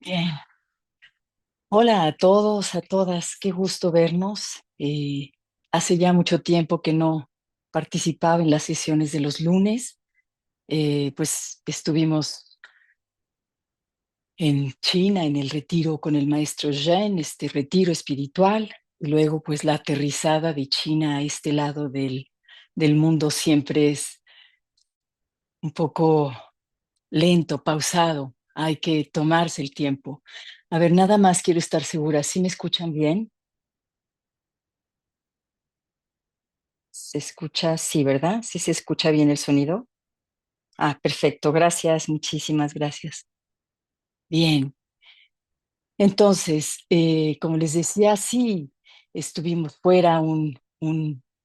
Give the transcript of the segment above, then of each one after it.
Bien. Hola a todos, a todas, qué gusto vernos. Hace ya mucho tiempo que no participaba en las sesiones de los lunes. Pues estuvimos en China en el retiro con el maestro Zhen, este retiro espiritual, y luego pues la aterrizada de China a este lado del mundo siempre es un poco lento, pausado. Hay que tomarse el tiempo. A ver, nada más quiero estar segura. ¿Sí me escuchan bien? ¿Se escucha? Sí, ¿verdad? ¿Sí se escucha bien el sonido? Ah, perfecto. Gracias, muchísimas gracias. Bien. Entonces, como les decía, sí, estuvimos fuera un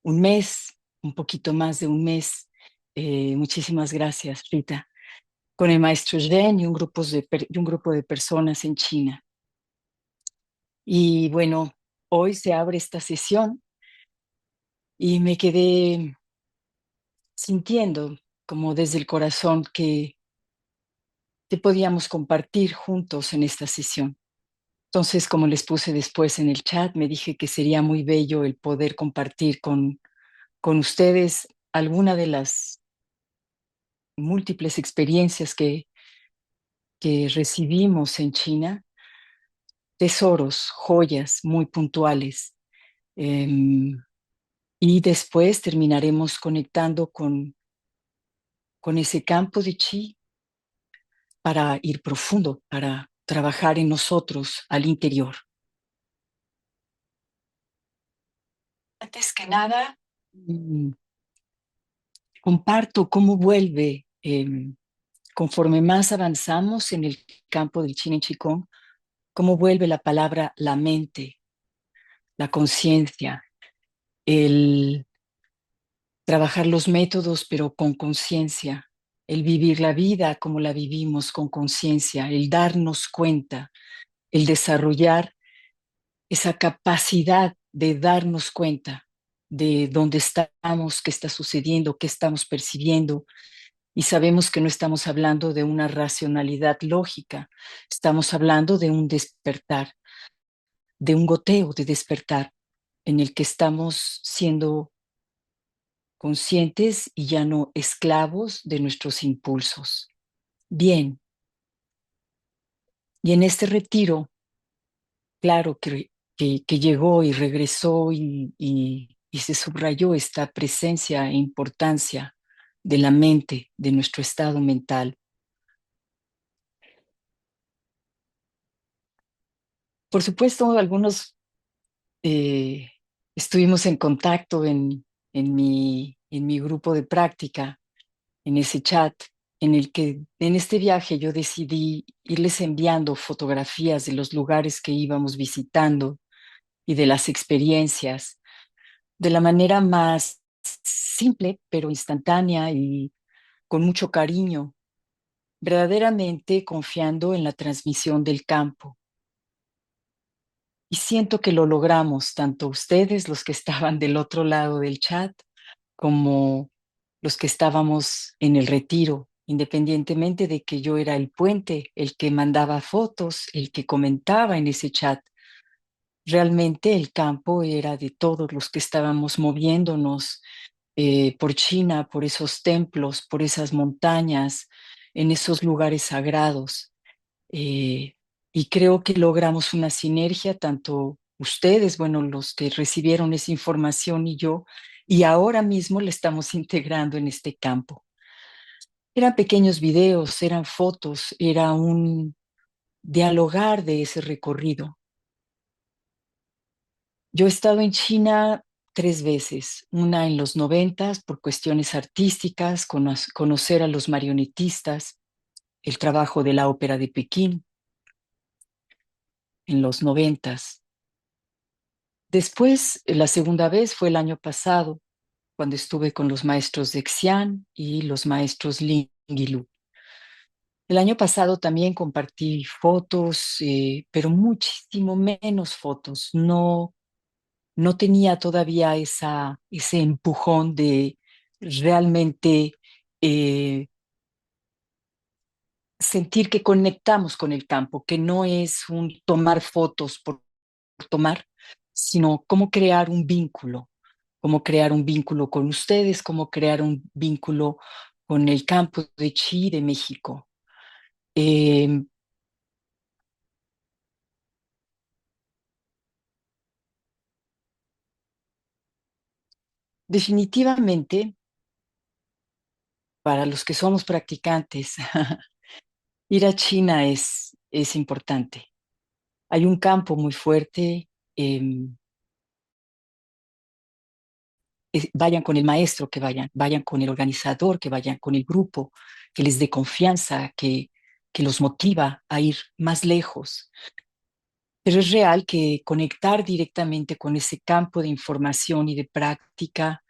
mes, un poquito más de un mes. Muchísimas gracias, Rita. Con el maestro Zhen y un grupo de personas en China. Y bueno, hoy se abre esta sesión y me quedé sintiendo como desde el corazón que podíamos compartir juntos en esta sesión. Entonces, como les puse después en el chat, me dije que sería muy bello el poder compartir con ustedes alguna de las múltiples experiencias que recibimos en China, tesoros, joyas muy puntuales. em, y después terminaremos conectando con ese campo de chi para ir profundo, para trabajar en nosotros al interior. Antes que nada, mm, comparto cómo vuelve, conforme más avanzamos en el campo del Chin y Qigong, cómo vuelve la palabra la mente, la conciencia, el trabajar los métodos pero con conciencia, el vivir la vida como la vivimos con conciencia, el darnos cuenta, el desarrollar esa capacidad de darnos cuenta de dónde estamos, qué está sucediendo, qué estamos percibiendo. Y sabemos que no estamos hablando de una racionalidad lógica, estamos hablando de un despertar, de un goteo de despertar en el que estamos siendo conscientes y ya no esclavos de nuestros impulsos. Bien, y en este retiro, claro que llegó y regresó y se subrayó esta presencia e importancia de la mente, de nuestro estado mental. Por supuesto, algunos eh, estuvimos en contacto en mi grupo de práctica, en ese chat, en el que en este viaje yo decidí irles enviando fotografías de los lugares que íbamos visitando y de las experiencias, de la manera más simple, pero instantánea y con mucho cariño, verdaderamente confiando en la transmisión del campo. Y siento que lo logramos, tanto ustedes, los que estaban del otro lado del chat, como los que estábamos en el retiro, independientemente de que yo era el puente, el que mandaba fotos, el que comentaba en ese chat. Realmente el campo era de todos los que estábamos moviéndonos por China, por esos templos, por esas montañas, en esos lugares sagrados. Eh, y creo que logramos una sinergia, tanto ustedes, bueno, los que recibieron esa información y ahora mismo la estamos integrando en este campo. Eran pequeños videos, eran fotos, era un dialogar de ese recorrido. Yo he estado en China 3 veces, una en los 90 por cuestiones artísticas, conocer a los marionetistas, el trabajo de la ópera de Pekín en los 90. Después, la segunda vez fue el año pasado, cuando estuve con los maestros de Xi'an y los maestros Ling y Lu. El año pasado también compartí fotos, pero muchísimo menos fotos. No, no tenía todavía ese empujón de realmente eh, sentir que conectamos con el campo, que no es un tomar fotos por tomar, sino cómo crear un vínculo con ustedes, cómo crear un vínculo con el campo de Chi de México. Eh, Definitivamente, para los que somos practicantes, ir a China es importante. Hay un campo muy fuerte. eh, Vayan con el maestro, que vayan con el organizador, que vayan con el grupo, que les dé confianza, que los motiva a ir más lejos. Pero es real que conectar directamente con ese campo de información y de práctica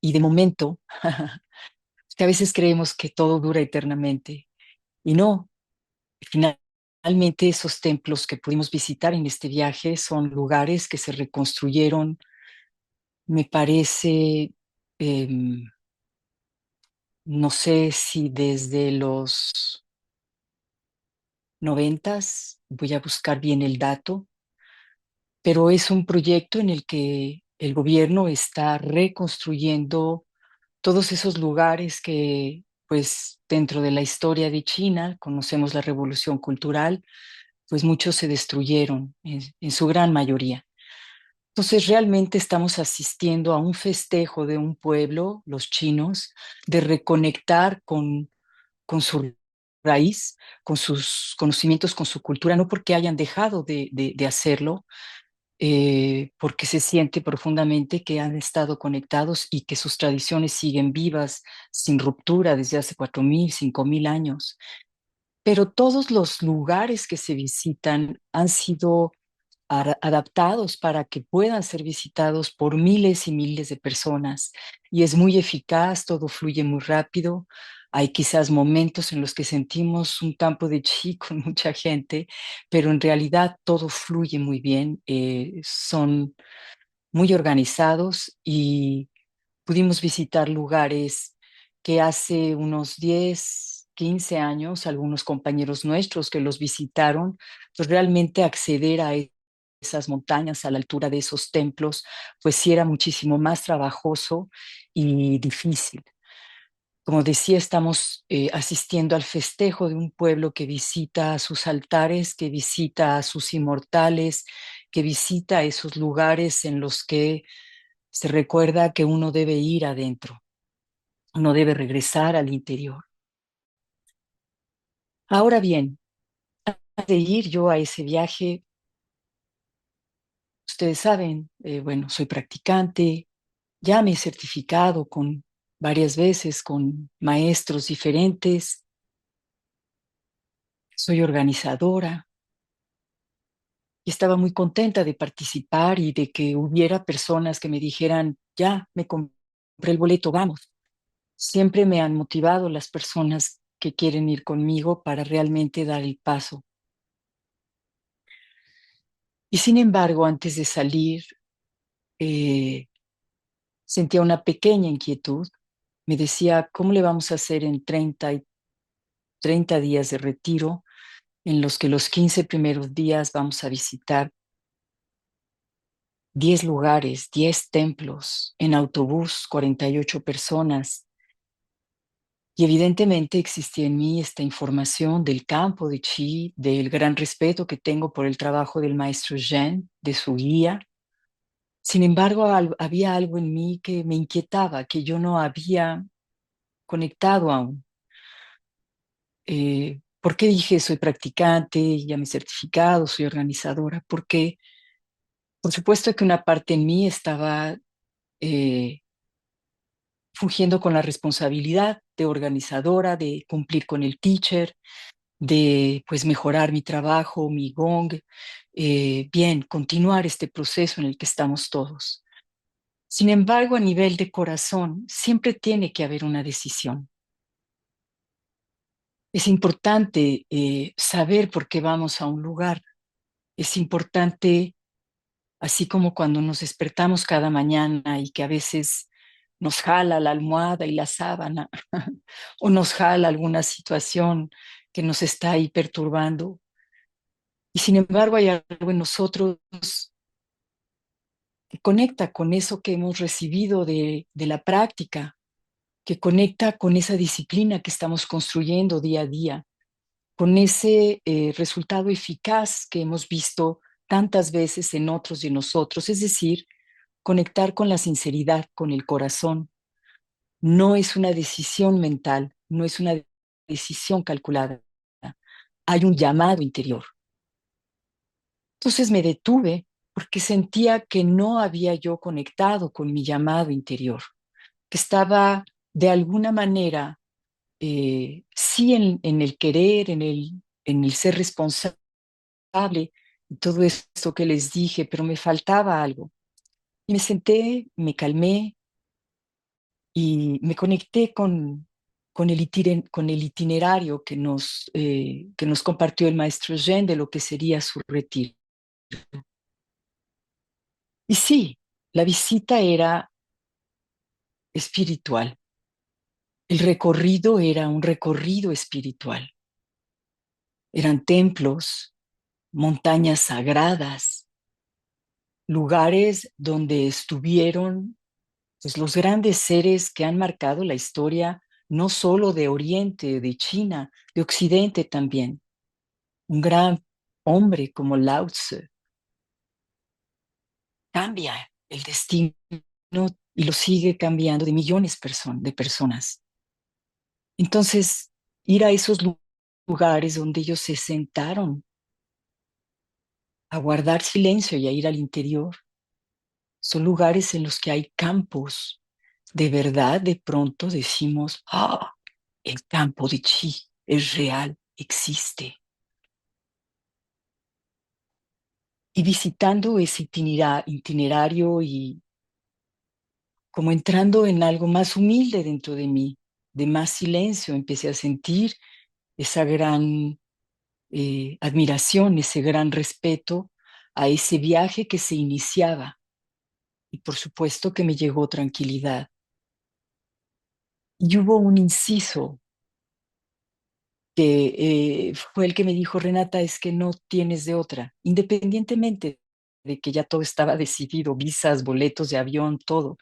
y de momento, que a veces creemos que todo dura eternamente y no. Finalmente, esos templos que pudimos visitar en este viaje son lugares que se reconstruyeron, me parece, no sé si desde los 90, voy a buscar bien el dato, pero es un proyecto en el que el gobierno está reconstruyendo todos esos lugares que, pues, dentro de la historia de China, conocemos la revolución cultural, pues muchos se destruyeron, en su gran mayoría. Entonces, realmente estamos asistiendo a un festejo de un pueblo, los chinos, de reconectar con su raíz, con sus conocimientos, con su cultura, no porque hayan dejado de hacerlo, porque se siente profundamente que han estado conectados y que sus tradiciones siguen vivas, sin ruptura, desde hace 4.000, 5.000 años. Pero todos los lugares que se visitan han sido adaptados para que puedan ser visitados por miles y miles de personas. Y es muy eficaz, todo fluye muy rápido. Hay quizás momentos en los que sentimos un campo de chi con mucha gente, pero en realidad todo fluye muy bien. Son muy organizados y pudimos visitar lugares que hace unos 10, 15 años, algunos compañeros nuestros que los visitaron, pues realmente acceder a esas montañas, a la altura de esos templos, pues sí era muchísimo más trabajoso y difícil. Como decía, estamos asistiendo al festejo de un pueblo que visita a sus altares, que visita a sus inmortales, que visita esos lugares en los que se recuerda que uno debe ir adentro, uno debe regresar al interior. Ahora bien, antes de ir yo a ese viaje, ustedes saben, bueno, soy practicante, ya me he certificado con varias veces con maestros diferentes, soy organizadora y estaba muy contenta de participar y de que hubiera personas que me dijeran, ya, me compré el boleto, vamos. Siempre me han motivado las personas que quieren ir conmigo para realmente dar el paso. Y sin embargo, antes de salir, eh, sentía una pequeña inquietud. Me decía, ¿cómo le vamos a hacer en 30 días de retiro, en los que los 15 primeros días vamos a visitar 10 lugares, 10 templos, en autobús, 48 personas? Y evidentemente existía en mí esta información del campo de Chi, del gran respeto que tengo por el trabajo del maestro Zhen, de su guía. Sin embargo, había algo en mí que me inquietaba, que yo no había conectado aún. ¿Por qué dije soy practicante, ya me he certificado, soy organizadora? Porque, por supuesto que una parte en mí estaba eh, fungiendo con la responsabilidad de organizadora, de cumplir con el teacher, de pues mejorar mi trabajo, mi gong, bien, continuar este proceso en el que estamos todos. Sin embargo, a nivel de corazón, siempre tiene que haber una decisión. Es importante saber por qué vamos a un lugar. Es importante, así como cuando nos despertamos cada mañana y que a veces nos jala la almohada y la sábana o nos jala alguna situación que nos está ahí perturbando. Y sin embargo hay algo en nosotros que conecta con eso que hemos recibido de la práctica, que conecta con esa disciplina que estamos construyendo día a día, con ese resultado eficaz que hemos visto tantas veces en otros y en nosotros, es decir, conectar con la sinceridad, con el corazón. No es una decisión mental, no es una decisión calculada. Hay un llamado interior. Entonces me detuve porque sentía que no había yo conectado con mi llamado interior, que estaba de alguna manera, sí en el querer, en el ser responsable y todo esto que les dije, pero me faltaba algo. Y me senté, me calmé y me conecté con el itinerario que nos compartió el maestro Zen de lo que sería su retiro. Y sí, la visita era espiritual. El recorrido era un recorrido espiritual. Eran templos, montañas sagradas, lugares donde estuvieron pues, los grandes seres que han marcado la historia no solo de Oriente, de China, de Occidente también. Un gran hombre como Lao Tse cambia el destino y lo sigue cambiando de millones de personas. Entonces, ir a esos lugares donde ellos se sentaron a guardar silencio y a ir al interior, son lugares en los que hay campos. De verdad, de pronto decimos, ah, el campo de chi es real, existe. Y visitando ese itinerario y como entrando en algo más humilde dentro de mí, de más silencio, empecé a sentir esa gran admiración, ese gran respeto a ese viaje que se iniciaba. Y por supuesto que me llegó tranquilidad. Y hubo un inciso que fue el que me dijo, Renata, es que no tienes de otra, independientemente de que ya todo estaba decidido, visas, boletos de avión, todo.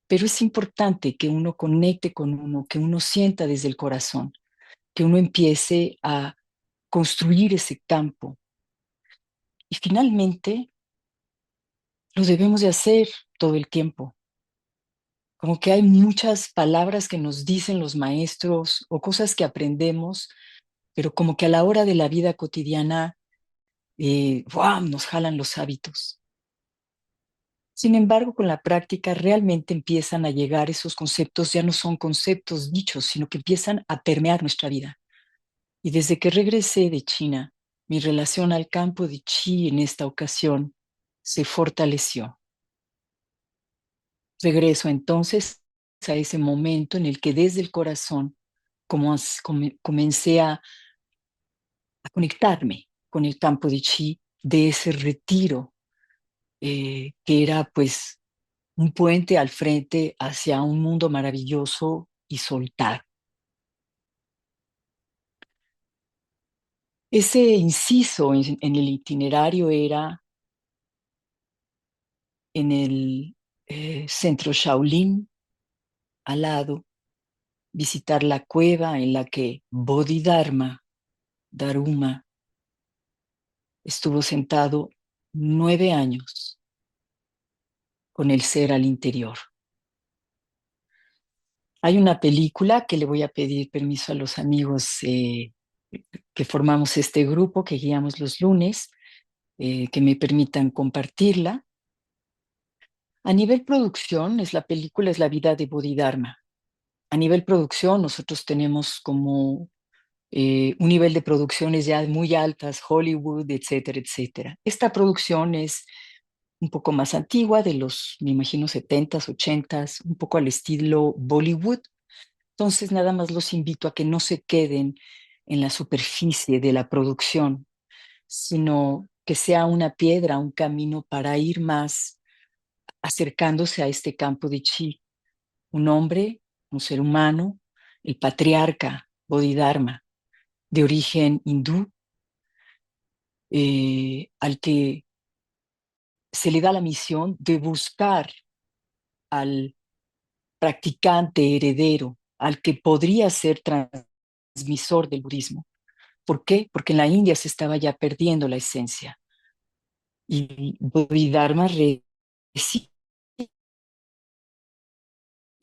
Pero es importante que uno conecte con uno, que uno sienta desde el corazón, que uno empiece a construir ese campo. Y finalmente lo debemos de hacer todo el tiempo. Como que hay muchas palabras que nos dicen los maestros o cosas que aprendemos, pero como que a la hora de la vida cotidiana, ¡guau!, nos jalan los hábitos. Sin embargo, con la práctica realmente empiezan a llegar esos conceptos, ya no son conceptos dichos, sino que empiezan a permear nuestra vida. Y desde que regresé de China, mi relación al campo de chi en esta ocasión se fortaleció. Regreso entonces a ese momento en el que desde el corazón comencé a conectarme con el campo de chi de ese retiro, que era pues un puente al frente hacia un mundo maravilloso y soltar. Ese inciso en el itinerario era en el centro Shaolin, al lado, visitar la cueva en la que Bodhidharma, Daruma, estuvo sentado 9 años con el ser al interior. Hay una película que le voy a pedir permiso a los amigos que formamos este grupo, que guiamos los lunes, que me permitan compartirla. A nivel producción, la película es la vida de Bodhidharma. A nivel producción, nosotros tenemos como un nivel de producciones ya muy altas, Hollywood, etcétera, etcétera. Esta producción es un poco más antigua, de los, me imagino, 70s, 80s, un poco al estilo Bollywood. Entonces, nada más los invito a que no se queden en la superficie de la producción, sino que sea una piedra, un camino para ir más acercándose a este campo de chi. Un hombre, un ser humano, el patriarca Bodhidharma, de origen hindú, al que se le da la misión de buscar al practicante heredero, al que podría ser transmisor del budismo. ¿Por qué? Porque en la India se estaba ya perdiendo la esencia. Y Bodhidharma reside en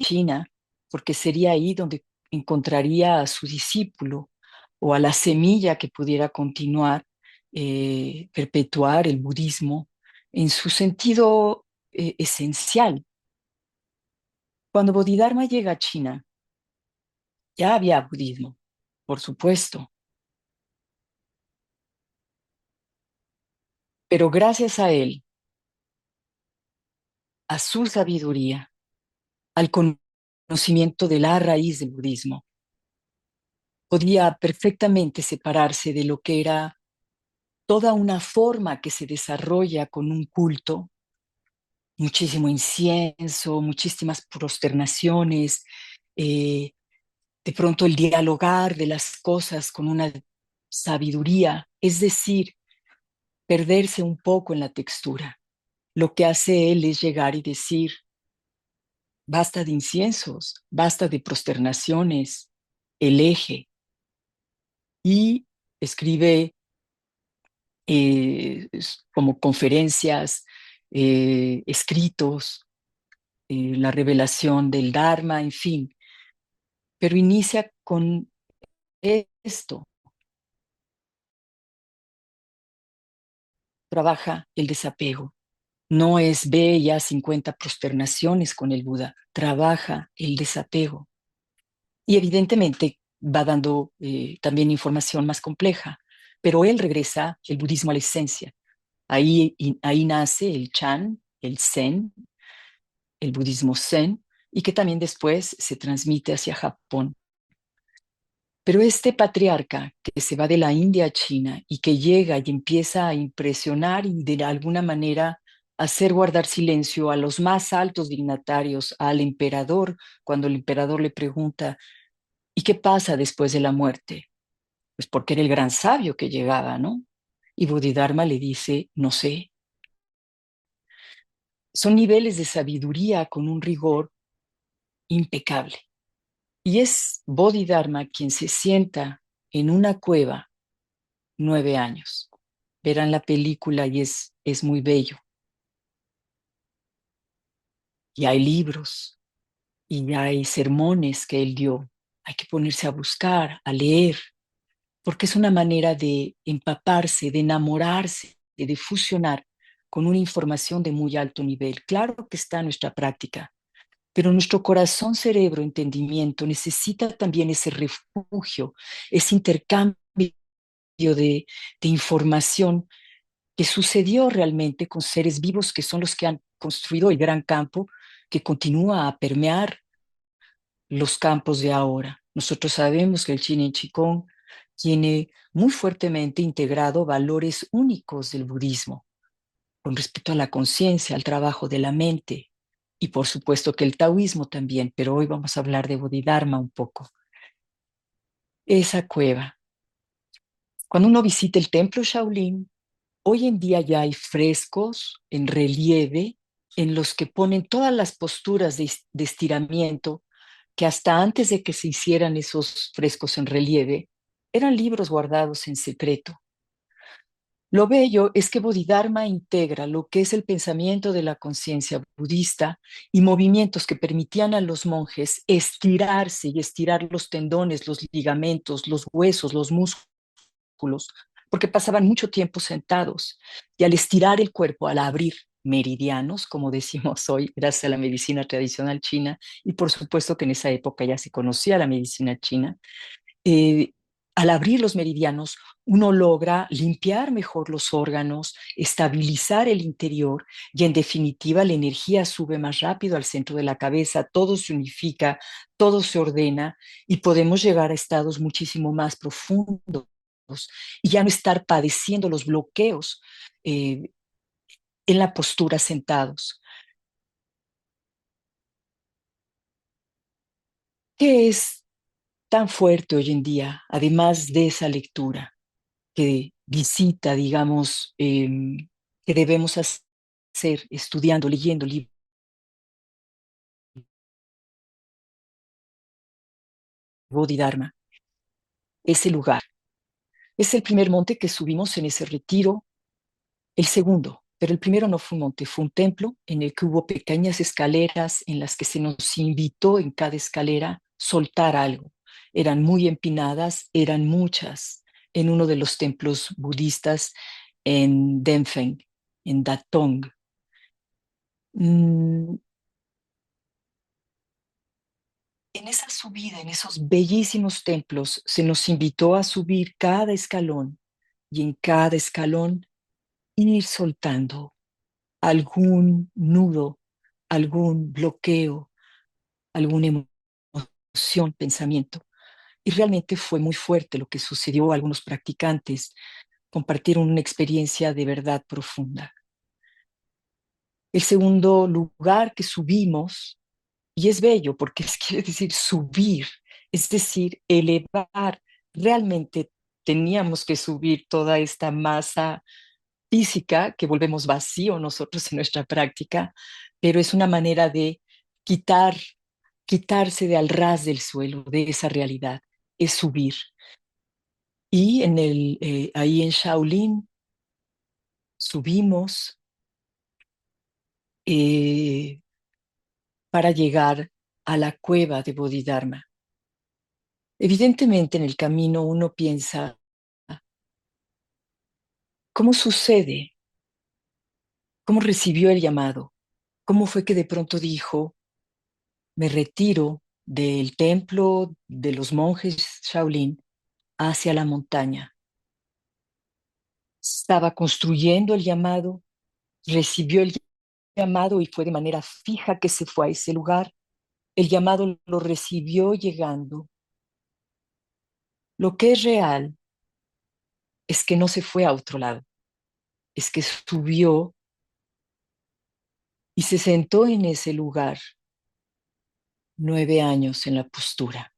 China, porque sería ahí donde encontraría a su discípulo o a la semilla que pudiera continuar, perpetuar el budismo en su sentido esencial. Cuando Bodhidharma llega a China, ya había budismo, por supuesto, pero gracias a él, a su sabiduría, al conocimiento de la raíz del budismo, podía perfectamente separarse de lo que era toda una forma que se desarrolla con un culto, muchísimo incienso, muchísimas prosternaciones, eh, de pronto el dialogar de las cosas con una sabiduría, es decir, perderse un poco en la textura. Lo que hace él es llegar y decir, basta de inciensos, basta de prosternaciones, eleje, y escribe como conferencias, escritos, la revelación del Dharma, en fin, pero inicia con esto, trabaja el desapego. No es ve ya 50 prosternaciones con el Buda, trabaja el desapego. Y evidentemente va dando también información más compleja, pero él regresa el budismo a la esencia. Ahí nace el Chan, el Zen, el budismo Zen, y que también después se transmite hacia Japón. Pero este patriarca que se va de la India a China y que llega y empieza a impresionar y de alguna manera hacer guardar silencio a los más altos dignatarios, al emperador, cuando el emperador le pregunta, ¿y qué pasa después de la muerte? Pues porque era el gran sabio que llegaba, ¿no? Y Bodhidharma le dice, no sé. Son niveles de sabiduría con un rigor impecable. Y es Bodhidharma quien se sienta en una cueva 9 años. Verán la película y es muy bello. Y hay libros y hay sermones que él dio. Hay que ponerse a buscar, a leer, porque es una manera de empaparse, de enamorarse, de fusionar con una información de muy alto nivel. Claro que está en nuestra práctica, pero nuestro corazón, cerebro, entendimiento necesita también ese refugio, ese intercambio de información que sucedió realmente con seres vivos que son los que han construido el gran campo que continúa a permear los campos de ahora. Nosotros sabemos que el Chinen Chikung tiene muy fuertemente integrado valores únicos del budismo, con respecto a la conciencia, al trabajo de la mente, y por supuesto que el taoísmo también, pero hoy vamos a hablar de Bodhidharma un poco. Esa cueva. Cuando uno visita el templo Shaolin, hoy en día ya hay frescos en relieve en los que ponen todas las posturas de estiramiento que hasta antes de que se hicieran esos frescos en relieve, eran libros guardados en secreto. Lo bello es que Bodhidharma integra lo que es el pensamiento de la conciencia budista y movimientos que permitían a los monjes estirarse y estirar los tendones, los ligamentos, los huesos, los músculos, porque pasaban mucho tiempo sentados. Y al estirar el cuerpo, al abrir meridianos, como decimos hoy, gracias a la medicina tradicional china, y por supuesto que en esa época ya se conocía la medicina china, eh, al abrir los meridianos, uno logra limpiar mejor los órganos, estabilizar el interior y en definitiva la energía sube más rápido al centro de la cabeza, todo se unifica, todo se ordena y podemos llegar a estados muchísimo más profundos y ya no estar padeciendo los bloqueos eh, en la postura sentados. ¿Qué es tan fuerte hoy en día, además de esa lectura que visita, digamos, que debemos hacer estudiando, leyendo libros, Bodhidharma, ese lugar. Es el primer monte que subimos en ese retiro, el segundo, pero el primero no fue un monte, fue un templo en el que hubo pequeñas escaleras en las que se nos invitó en cada escalera soltar algo. Eran muy empinadas, eran muchas, en uno de los templos budistas en Denfeng, en Datong. Mm, En esa subida, en esos bellísimos templos, se nos invitó a subir cada escalón y en cada escalón ir soltando algún nudo, algún bloqueo, alguna emoción, pensamiento. Y realmente fue muy fuerte lo que sucedió. Algunos practicantes compartieron una experiencia de verdad profunda. El segundo lugar que subimos, y es bello porque quiere decir subir, es decir, elevar. Realmente teníamos que subir toda esta masa física que volvemos vacío nosotros en nuestra práctica, pero es una manera de quitar, quitarse de al ras del suelo, de esa realidad, es subir. Y ahí en Shaolin subimos eh, para llegar a la cueva de Bodhidharma. Evidentemente en el camino uno piensa, ¿cómo sucede? ¿Cómo recibió el llamado? ¿Cómo fue que de pronto dijo, me retiro del templo de los monjes Shaolin hacia la montaña? Estaba construyendo el llamado, recibió el llamado y fue de manera fija que se fue a ese lugar. El llamado lo recibió llegando. Lo que es real es que no se fue a otro lado, es que subió y se sentó en ese lugar 9 años en la postura,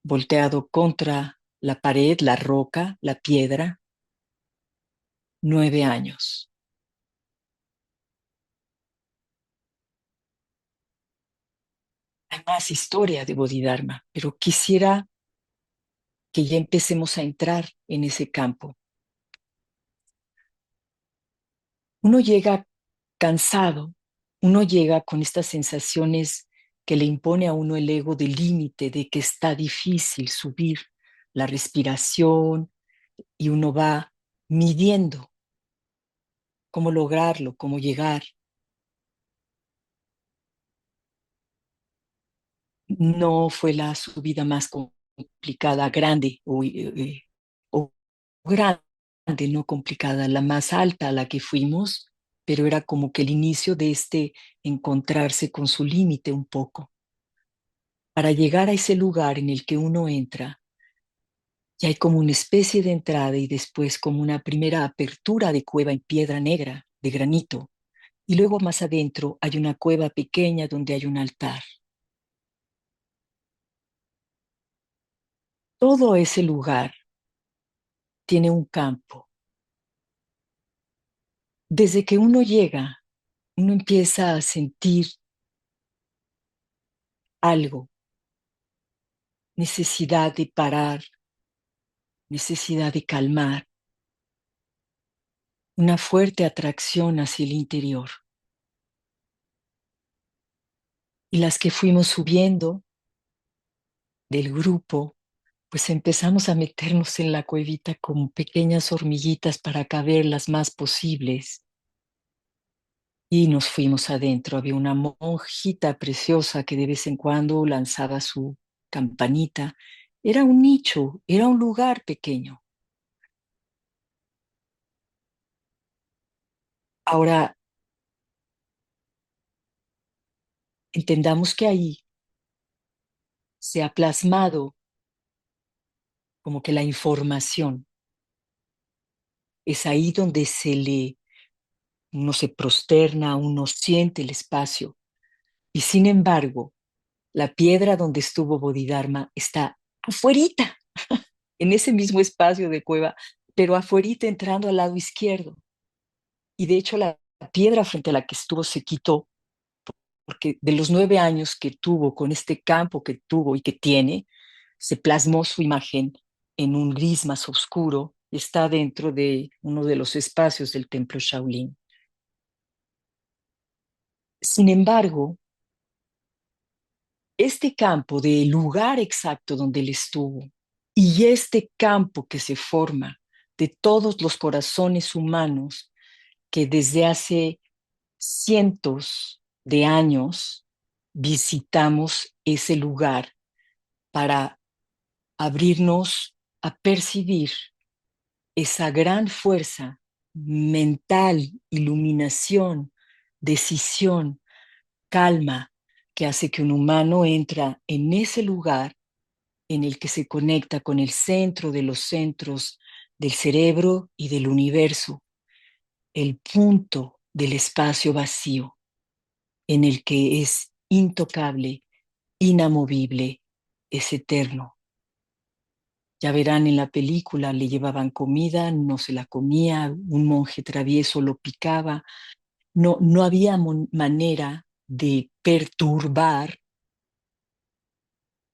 volteado contra la pared, la roca, la piedra, 9 años. Hay más historia de Bodhidharma, pero quisiera que ya empecemos a entrar en ese campo. Uno llega cansado, uno llega con estas sensaciones que le impone a uno el ego del límite, de que está difícil subir la respiración y uno va midiendo cómo lograrlo, cómo llegar. No fue la subida más complicada, grande o grande, no complicada, la más alta a la que fuimos, pero era como que el inicio de este encontrarse con su límite un poco. Para llegar a ese lugar en el que uno entra, y hay como una especie de entrada y después como una primera apertura de cueva en piedra negra, de granito, y luego más adentro hay una cueva pequeña donde hay un altar. Todo ese lugar tiene un campo. Desde que uno llega, uno empieza a sentir algo, necesidad de parar, necesidad de calmar, una fuerte atracción hacia el interior. Y las que fuimos subiendo del grupo, pues empezamos a meternos en la cuevita como pequeñas hormiguitas para caber las más posibles. Y nos fuimos adentro. Había una monjita preciosa que de vez en cuando lanzaba su campanita. Era un nicho, era un lugar pequeño. Ahora, entendamos que ahí se ha plasmado como que la información. Es ahí donde uno se prosterna, uno siente el espacio. Y sin embargo, La piedra donde estuvo Bodhidharma está afuerita, en ese mismo espacio de cueva, pero afuerita entrando al lado izquierdo. Y de hecho la piedra frente a la que estuvo se quitó, porque de los 9 años que tuvo con este campo que tuvo y que tiene, se plasmó su imagen en un gris más oscuro, está dentro de uno de los espacios del templo Shaolin. Sin embargo, este campo del lugar exacto donde él estuvo y este campo que se forma de todos los corazones humanos que desde hace cientos de años visitamos ese lugar para abrirnos a percibir esa gran fuerza mental, iluminación, decisión, calma, que hace que un humano entra en ese lugar en el que se conecta con el centro de los centros del cerebro y del universo, el punto del espacio vacío, en el que es intocable, inamovible, es eterno. Ya verán en la película, le llevaban comida, no se la comía, un monje travieso lo picaba, no había manera de perturbar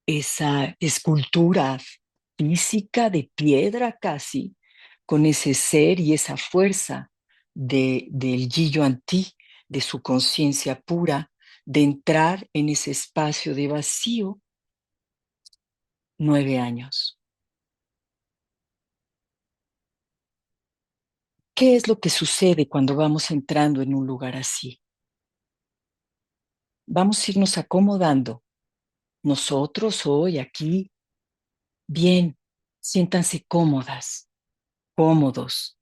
esa escultura física de piedra casi, con ese ser y esa fuerza del Yi Ti, de su conciencia pura, de entrar en ese espacio de vacío, 9 años. ¿Qué es lo que sucede cuando vamos entrando en un lugar así? Vamos a irnos acomodando. Nosotros hoy aquí, bien, siéntanse cómodas, cómodos.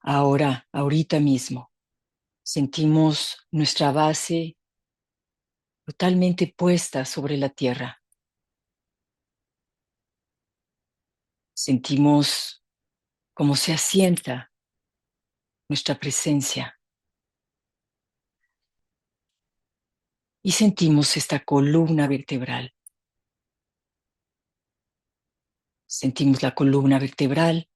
Ahora, ahorita mismo, sentimos nuestra base totalmente puesta sobre la tierra. Sentimos cómo se asienta nuestra presencia y sentimos esta columna vertebral. Sentimos la columna vertebral.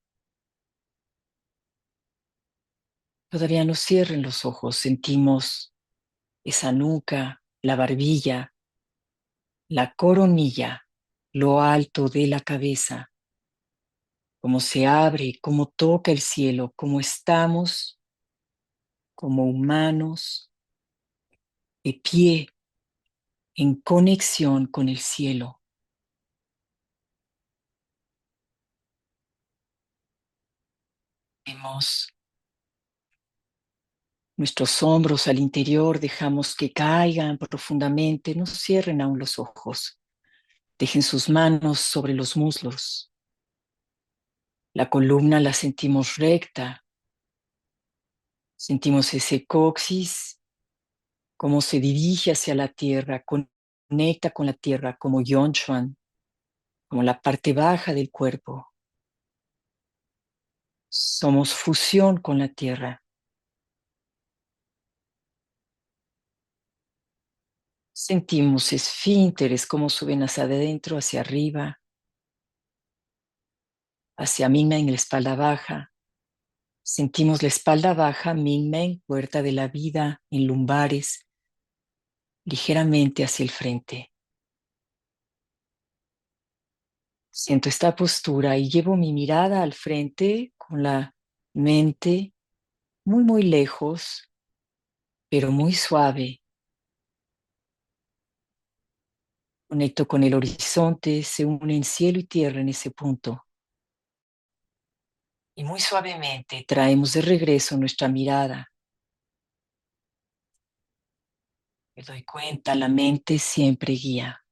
Todavía no cierren los ojos. Sentimos esa nuca, la barbilla, la coronilla, lo alto de la cabeza, cómo se abre, cómo toca el cielo, cómo estamos como humanos de pie en conexión con el cielo. Vemos nuestros hombros al interior, dejamos que caigan profundamente, no cierren aún los ojos, dejen sus manos sobre los muslos. La columna la sentimos recta, sentimos ese coxis, cómo se dirige hacia la tierra, conecta con la tierra como Yonchuan, como la parte baja del cuerpo. Somos fusión con la tierra. Sentimos esfínteres como suben hacia adentro, hacia arriba, hacia Mingmen en la espalda baja. Sentimos la espalda baja, Mingmen, puerta de la vida, en lumbares, ligeramente hacia el frente. Siento esta postura y llevo mi mirada al frente con la mente muy, muy lejos, pero muy suave. Conecto con el horizonte, se unen cielo y tierra en ese punto. Y muy suavemente traemos de regreso nuestra mirada. Me doy cuenta, la mente siempre guía.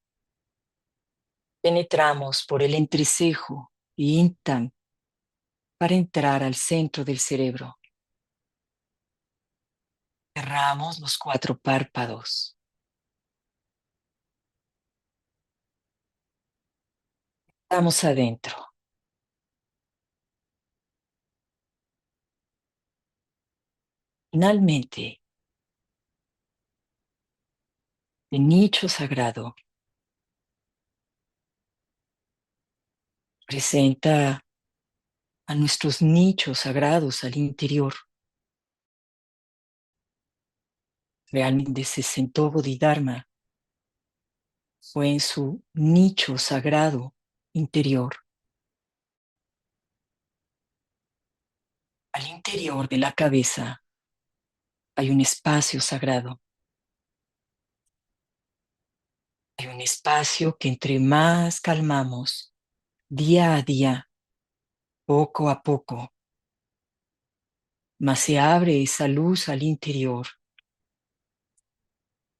Penetramos por el entrecejo y intan para entrar al centro del cerebro. Cerramos los 4 párpados. Estamos adentro. Finalmente, de nicho sagrado. Presenta a nuestros nichos sagrados al interior. Realmente se sentó Bodhidharma, fue en su nicho sagrado interior. Al interior de la cabeza hay un espacio sagrado. Hay un espacio que entre más calmamos día a día, poco a poco, más se abre esa luz al interior,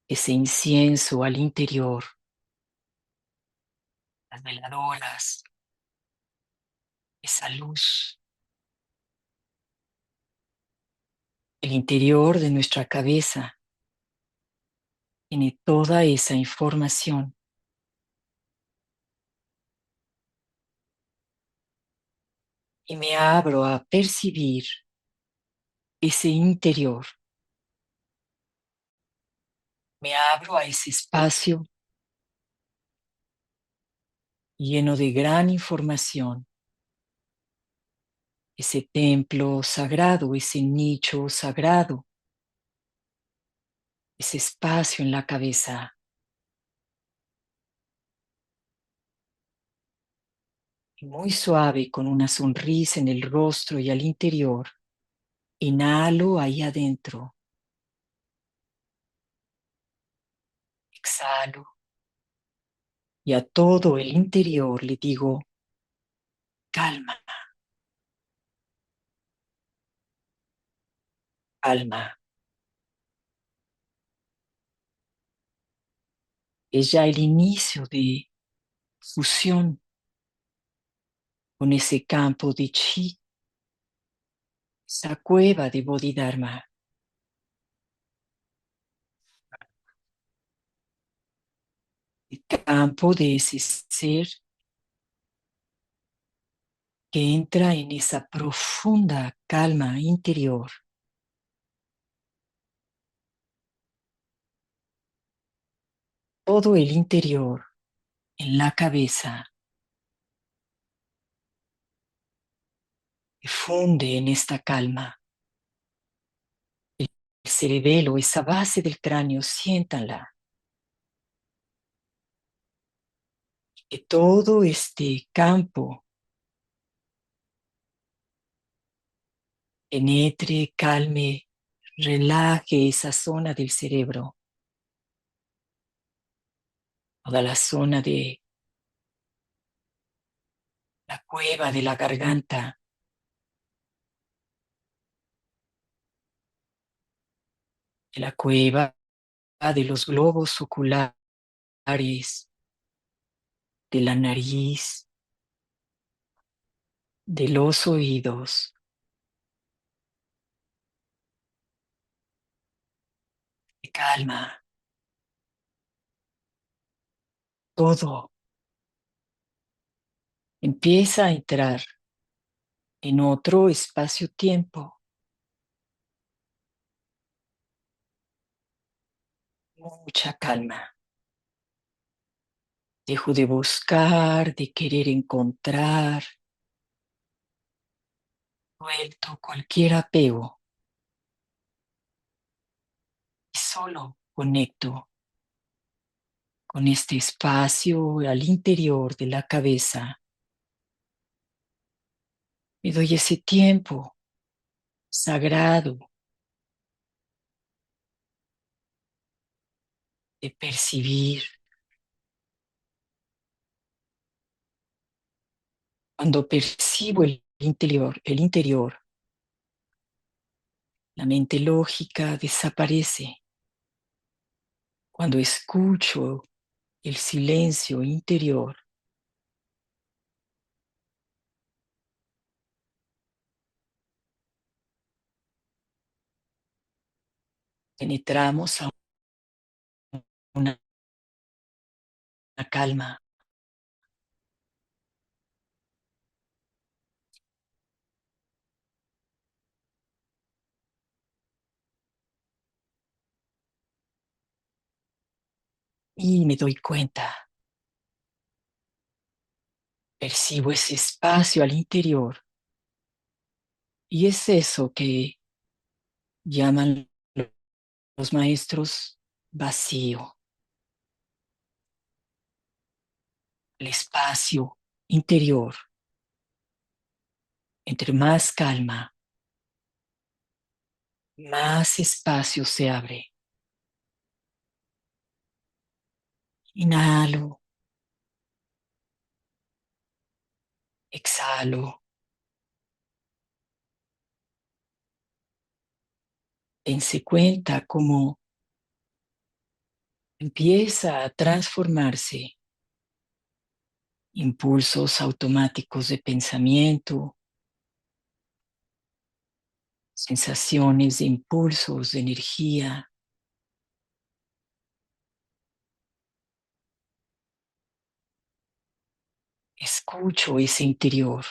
ese incienso al interior, las veladoras, esa luz. El interior de nuestra cabeza tiene toda esa información. Y me abro a percibir ese interior. Me abro a ese espacio lleno de gran información, ese templo sagrado, ese nicho sagrado, ese espacio en la cabeza. Y muy suave, con una sonrisa en el rostro y al interior, inhalo ahí adentro. Exhalo. Y a todo el interior le digo, calma, calma. Es ya el inicio de fusión con ese campo de chi, esa cueva de Bodhidharma, el campo de ese ser que entra en esa profunda calma interior. Todo el interior, en la cabeza, se funde en esta calma. El cerebelo, esa base del cráneo, siéntanla. Que todo este campo penetre, calme, relaje esa zona del cerebro, toda la zona de la cueva de la garganta, de la cueva de los globos oculares, de la nariz, de los oídos. Calma, todo empieza a entrar en otro espacio-tiempo. Mucha calma. Dejo de buscar, de querer encontrar, suelto cualquier apego y solo conecto con este espacio al interior de la cabeza. Me doy ese tiempo sagrado de percibir. Cuando percibo el interior, la mente lógica desaparece. Cuando escucho el silencio interior, penetramos a una calma. y me doy cuenta, percibo ese espacio al interior y es eso que llaman los maestros vacío, el espacio interior. Entre más calma, más espacio se abre. Inhalo, exhalo. Dense cuenta cómo empieza a transformarse impulsos automáticos de pensamiento, sensaciones de impulsos de energía. Escucho ese interior.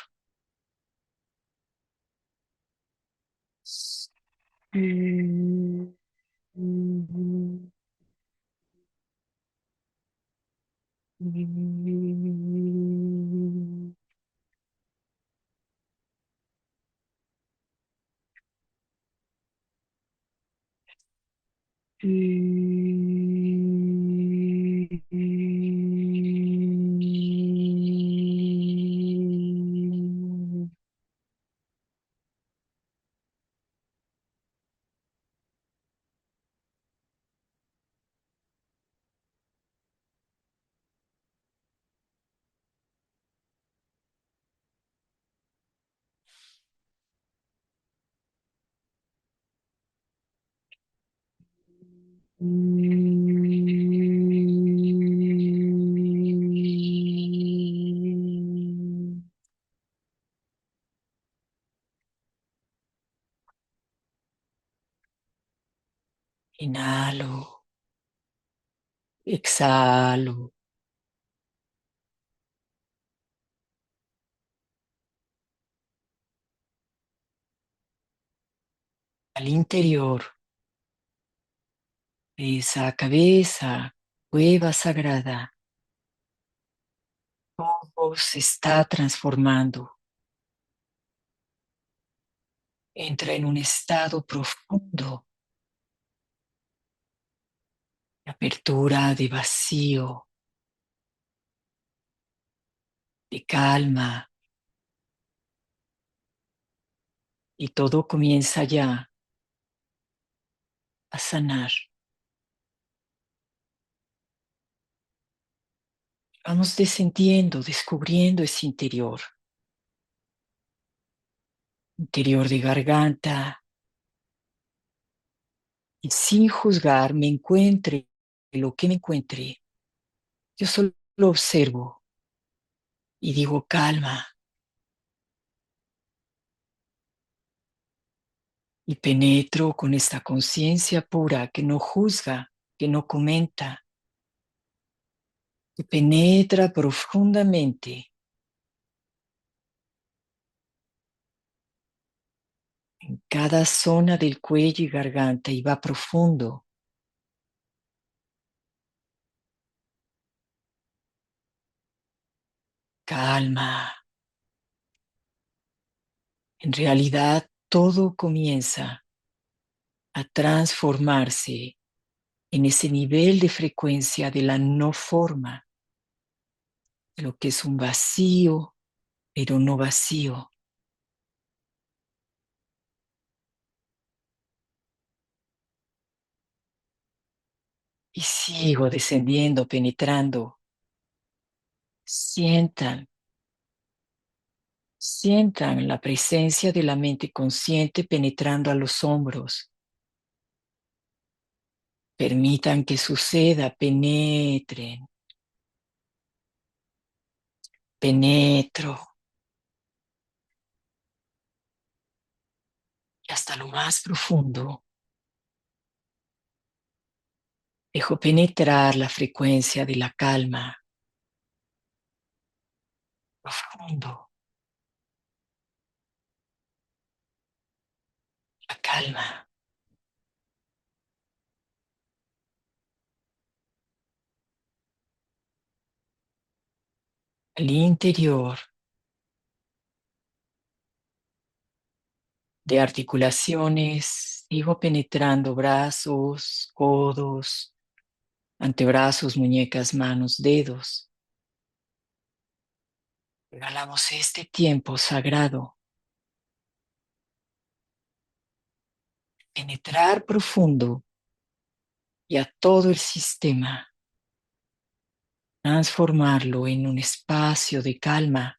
Inhalo, exhalo, al interior de esa cabeza, cueva sagrada. Todo se está transformando. Entra en un estado profundo de apertura, de vacío, de calma, y todo comienza ya a sanar. Vamos descendiendo, descubriendo ese interior, interior de garganta, y sin juzgar me encuentre lo que me encuentre. Yo solo lo observo y digo calma y penetro con esta conciencia pura que no juzga, que no comenta, que penetra profundamente en cada zona del cuello y garganta y va profundo. Calma. En realidad todo comienza a transformarse en ese nivel de frecuencia de la no forma, de lo que es un vacío, pero no vacío. Y sigo descendiendo, penetrando. Sientan, sientan la presencia de la mente consciente penetrando a los hombros. Permitan que suceda, penetren, penetro, y hasta lo más profundo. Dejo penetrar la frecuencia de la calma, profundo, la calma. al interior de articulaciones. Sigo penetrando brazos, codos, antebrazos, muñecas, manos, dedos. Regalamos este tiempo sagrado, penetrar profundo y a todo el sistema, transformarlo en un espacio de calma,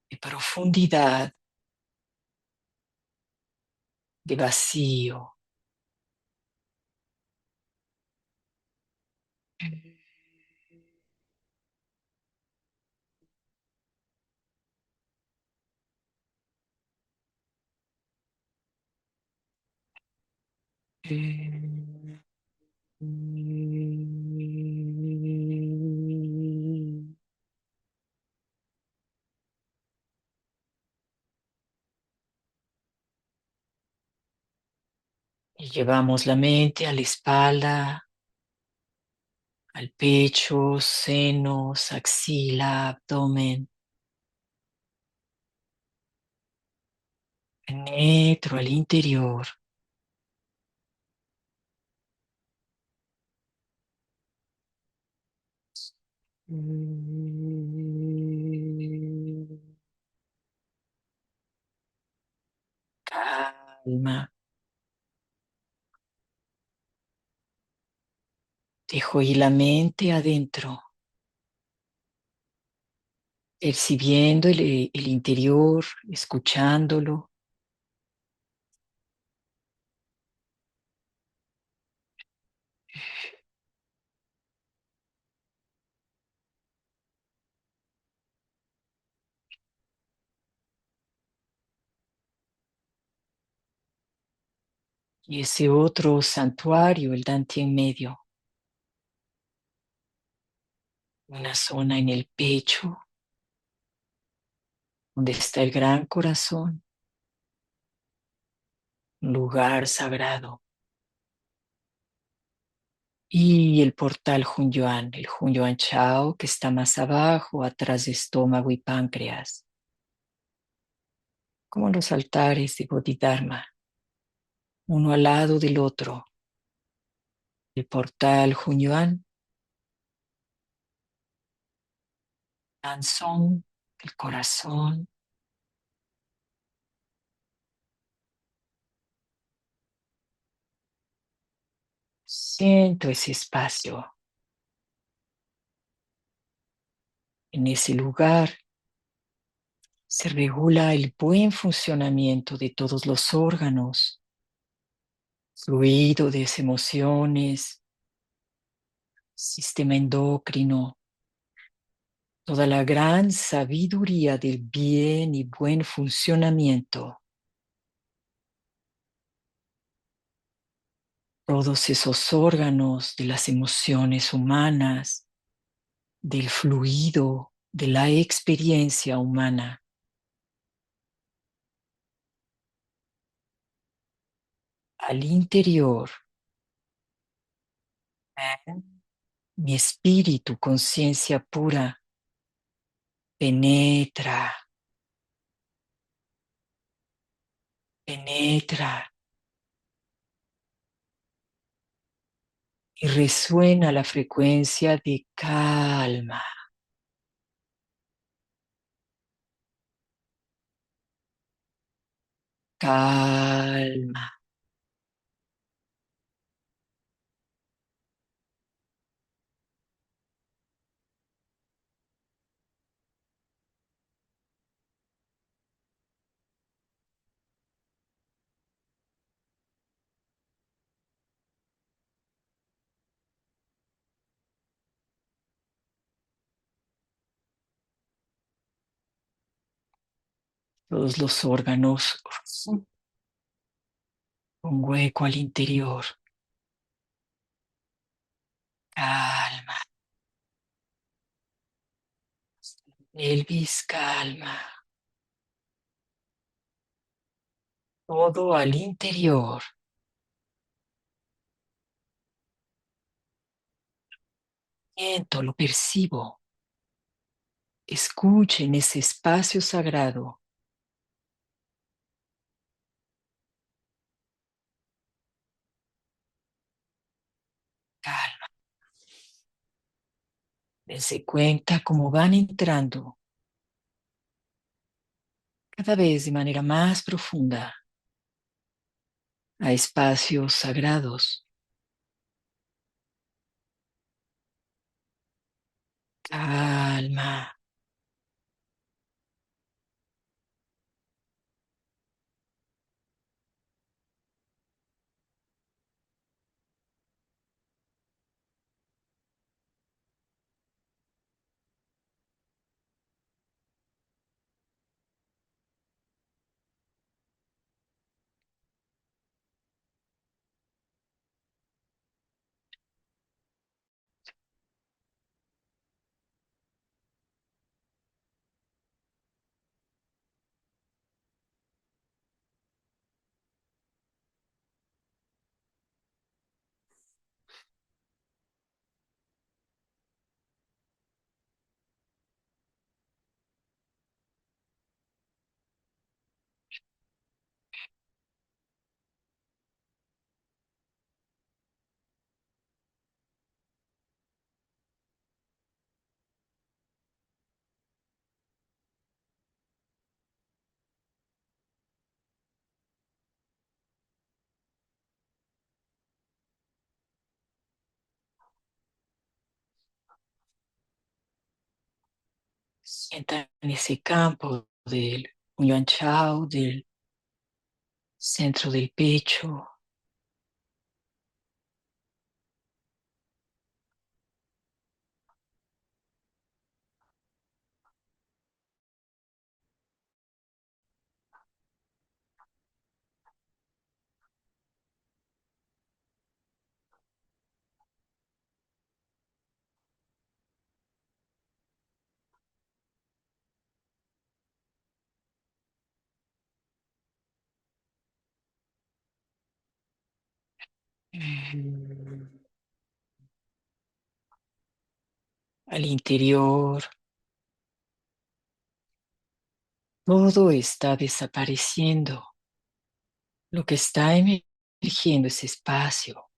de profundidad, de vacío. Y llevamos la mente a la espalda, al pecho, senos, axila, abdomen. Penetro al interior. Calma. Dejo ir la mente adentro, percibiendo el interior, escuchándolo. Y ese otro santuario, el Dante en medio, una zona en el pecho donde está el gran corazón, un lugar sagrado. Y el portal Hunyuan, el Hunyuan Chao, que está más abajo, atrás de estómago y páncreas, como los altares de Bodhidharma, uno al lado del otro. El portal Hunyuan, Danzón, el corazón. Siento ese espacio. En ese lugar se regula el buen funcionamiento de todos los órganos, fluido de emociones, sistema endocrino, toda la gran sabiduría del bien y buen funcionamiento. Todos esos órganos de las emociones humanas, del fluido, de la experiencia humana. Al interior, mi espíritu, conciencia pura, penetra, penetra y resuena la frecuencia de calma, calma. Todos los órganos con hueco al interior, calma, pelvis, calma, todo al interior. Siento, lo percibo. Escuche en ese espacio sagrado. Calma. Dense cuenta cómo van entrando cada vez de manera más profunda a espacios sagrados. Calma. Sienta en ese campo del Yuan Chao, del centro del pecho. Mm. Al interior, todo está desapareciendo. Lo que está emergiendo es espacio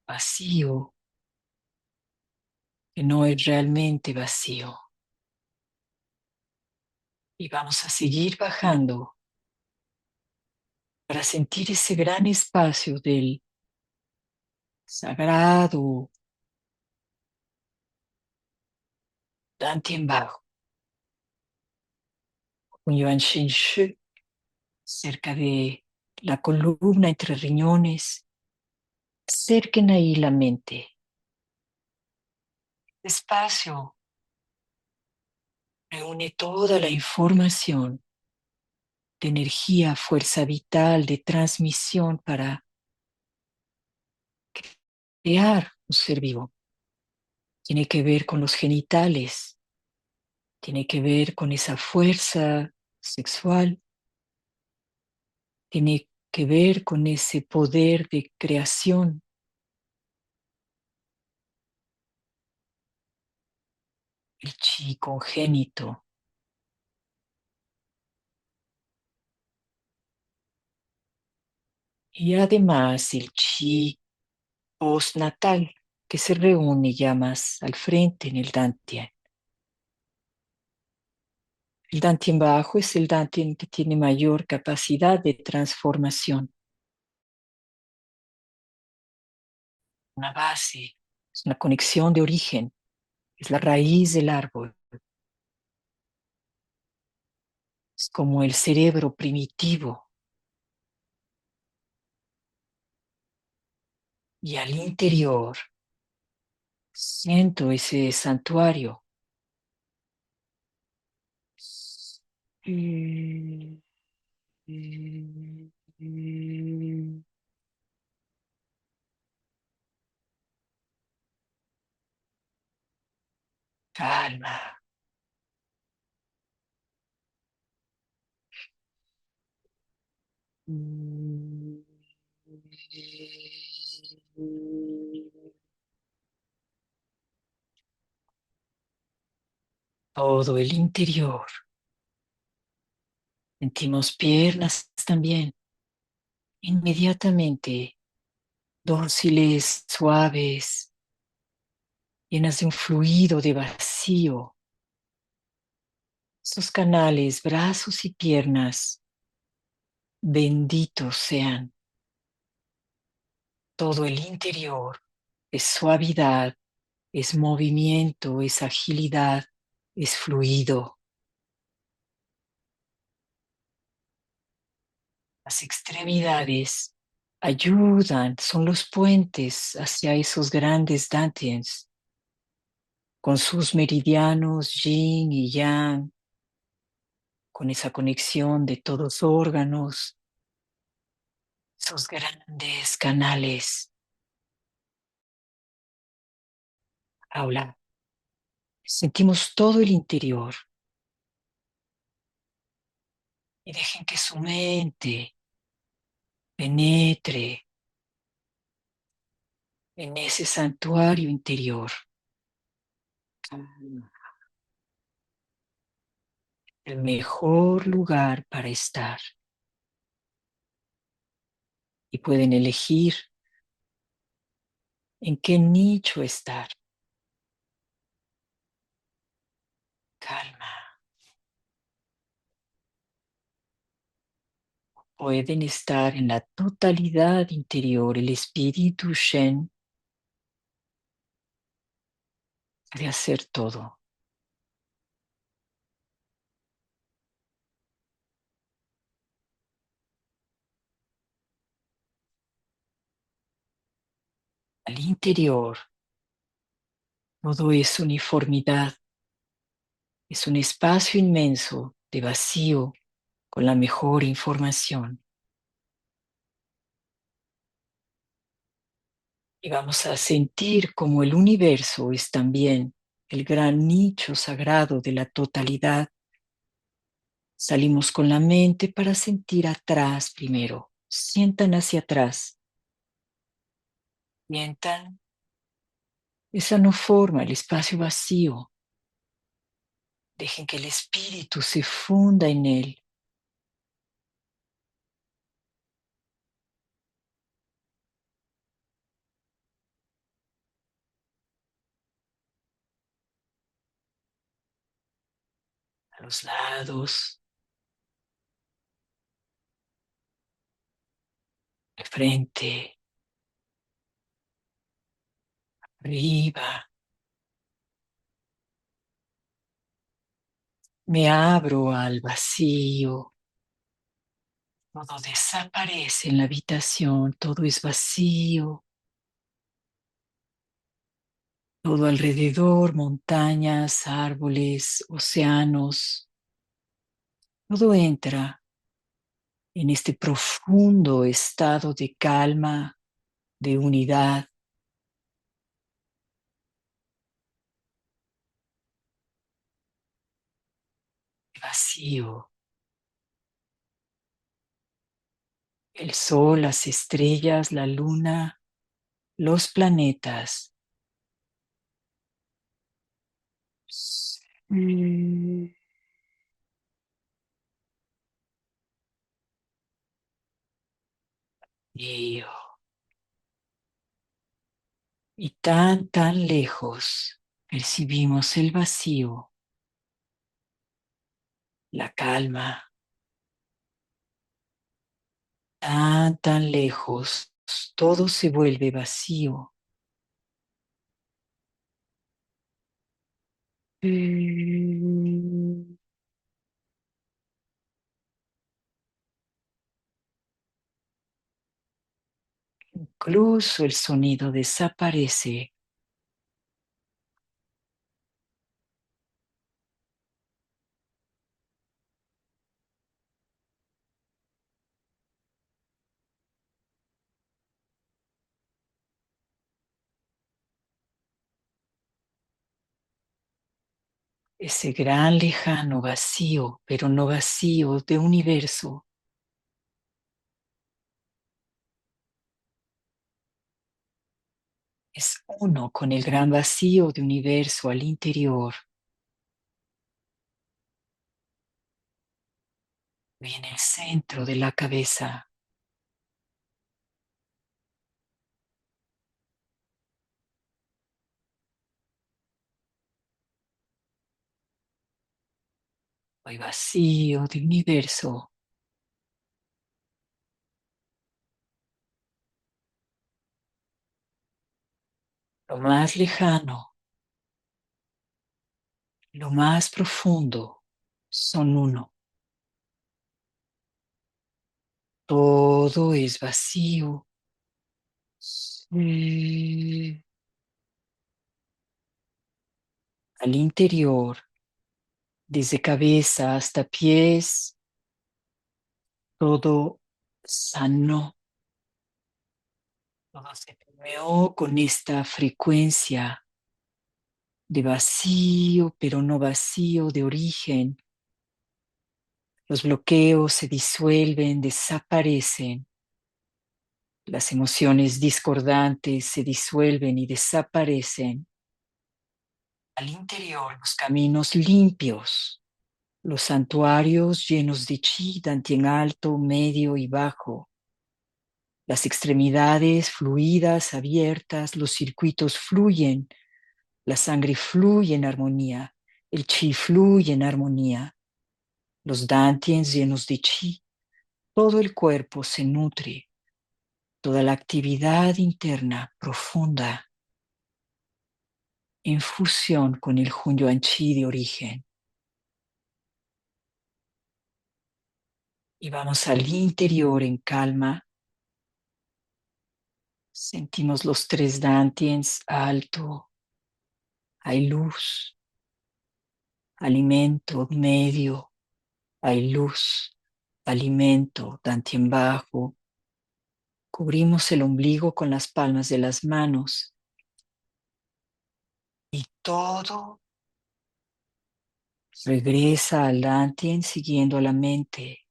vacío, que no es realmente vacío. Y vamos a seguir bajando para sentir ese gran espacio del sagrado Dantien Bajo, un Yuan Shen Shi, cerca de la columna entre riñones. Acerquen ahí la mente. Espacio reúne toda la información de energía, fuerza vital, de transmisión para crear un ser vivo. Tiene que ver con los genitales, tiene que ver con esa fuerza sexual, tiene que ver con ese poder de creación, el chi congénito. Y además el chi postnatal, que se reúne ya más al frente en el Dantian. El Dantien bajo es el Dantien que tiene mayor capacidad de transformación. Una base, es una conexión de origen, es la raíz del árbol. Es como el cerebro primitivo. Y al interior siento ese santuario. Calma. todo el interior. Sentimos piernas también, inmediatamente dóciles, suaves, llenas de un fluido de vacío. Esos canales, brazos y piernas, benditos sean. Todo el interior es suavidad, es movimiento, es agilidad, es fluido. Las extremidades ayudan, son los puentes hacia esos grandes dantians, con sus meridianos yin y yang, con esa conexión de todos los órganos, esos grandes canales. Ahora sentimos todo el interior y dejen que su mente penetre en ese santuario interior. El mejor lugar para estar. Y pueden elegir en qué nicho estar. Calma. Pueden estar en la totalidad interior. El espíritu Shen de hacer todo. Al interior, todo es uniformidad. Es un espacio inmenso de vacío con la mejor información. Y vamos a sentir como el universo es también el gran nicho sagrado de la totalidad. Salimos con la mente para sentir atrás primero. Sientan hacia atrás. Sientan. Esa no forma el espacio vacío. Dejen que el espíritu se funda en él. A los lados, de frente, arriba. Me abro al vacío. Todo desaparece en la habitación. Todo es vacío. Todo alrededor, montañas, árboles, océanos. Todo entra en este profundo estado de calma, de unidad, de vacío. El sol, las estrellas, la luna, los planetas. Mm. Y tan, tan lejos percibimos el vacío, la calma, tan, tan lejos, todo se vuelve vacío. Mm. Incluso el sonido desaparece. Ese gran lejano vacío, pero no vacío de universo, es uno con el gran vacío de universo al interior. y en el centro de la cabeza. Hoy vacío de universo, lo más lejano, lo más profundo, son uno. Todo es vacío. Sí. Al interior, desde cabeza hasta pies, todo sano, todo se permeó con esta frecuencia de vacío, pero no vacío de origen. Los bloqueos se disuelven, desaparecen. Las emociones discordantes se disuelven y desaparecen. Al interior, los caminos limpios, los santuarios llenos de chi, en alto, medio y bajo. Las extremidades fluidas, abiertas, los circuitos fluyen, la sangre fluye en armonía, el chi fluye en armonía, los dantiens llenos de chi, todo el cuerpo se nutre, toda la actividad interna profunda en fusión con el Hunyuan Chi de origen. Y vamos al interior en calma. Sentimos los tres dantiens alto, hay luz, alimento, medio, hay luz, alimento, dantien bajo. Cubrimos el ombligo con las palmas de las manos y todo regresa al dantien siguiendo la mente.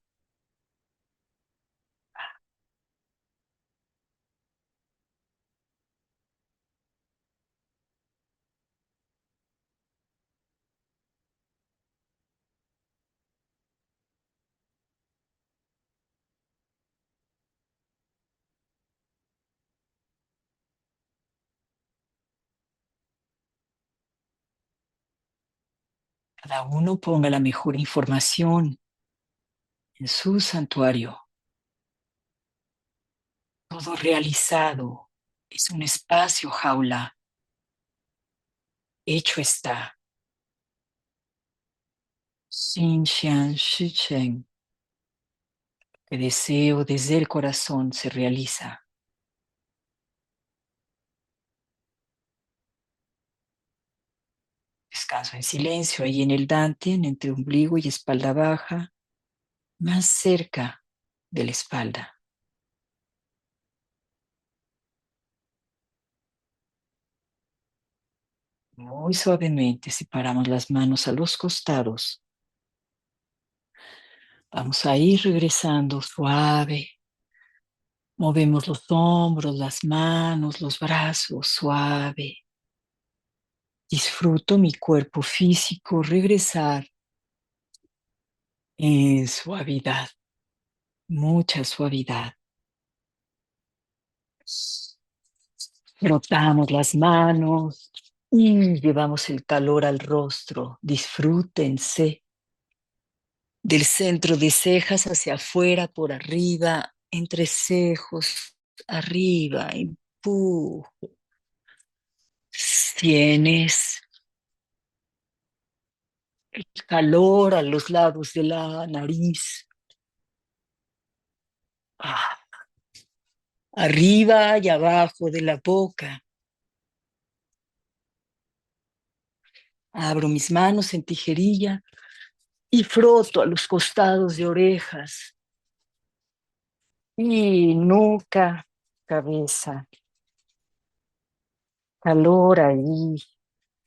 Cada uno ponga la mejor información en su santuario. Todo realizado es un espacio jaula. Hecho está. Xin Xian Shi Chen. Que deseo desde el corazón se realiza. Descanso en silencio ahí en el Dantian, entre ombligo y espalda baja, más cerca de la espalda. Muy suavemente separamos las manos a los costados. Vamos a ir regresando suave. Movemos los hombros, las manos, los brazos, suave. Disfruto mi cuerpo físico regresar en suavidad, mucha suavidad. Frotamos las manos y llevamos el calor al rostro. Disfrútense del centro de cejas hacia afuera, por arriba, entre cejos, arriba, empujo. Tienes el calor a los lados de la nariz. Ah, arriba y abajo de la boca. Abro mis manos en tijerilla y froto a los costados de orejas y nuca, cabeza. Calor ahí,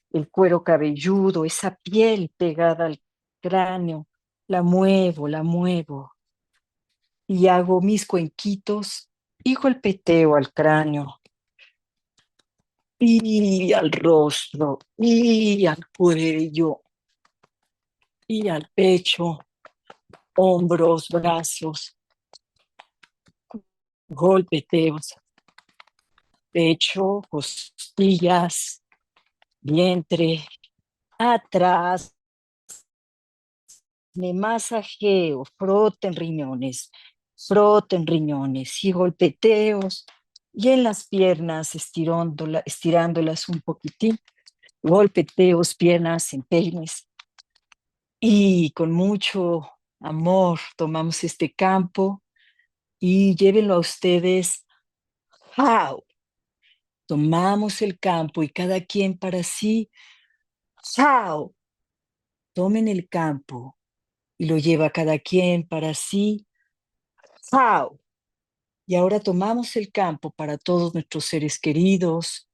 el cuero cabelludo, esa piel pegada al cráneo. La muevo y hago mis cuenquitos y golpeteo al cráneo y al rostro y al cuello y al pecho hombros, brazos, golpeteos, pecho, costillas, vientre, atrás. Me masajeo, froten riñones y golpeteos. Y en las piernas, estirándolas un poquitín, golpeteos, piernas, empeines. Y con mucho amor tomamos este campo y llévenlo a ustedes. ¡How! Tomamos el campo y cada quien para sí. ¡How! Tomen el campo y lo lleva cada quien para sí. ¡How! Y ahora tomamos el campo para todos nuestros seres queridos,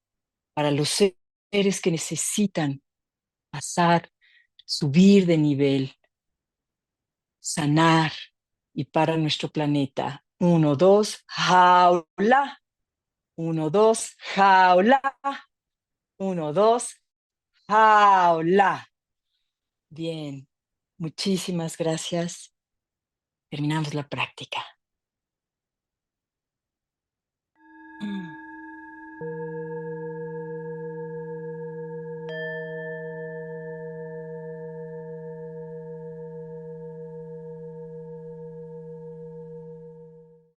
para los seres que necesitan pasar, subir de nivel, sanar y para nuestro planeta. Uno, dos, jaula. Uno, dos, jaula. Uno, dos, jaula. Bien, muchísimas gracias. Terminamos la práctica.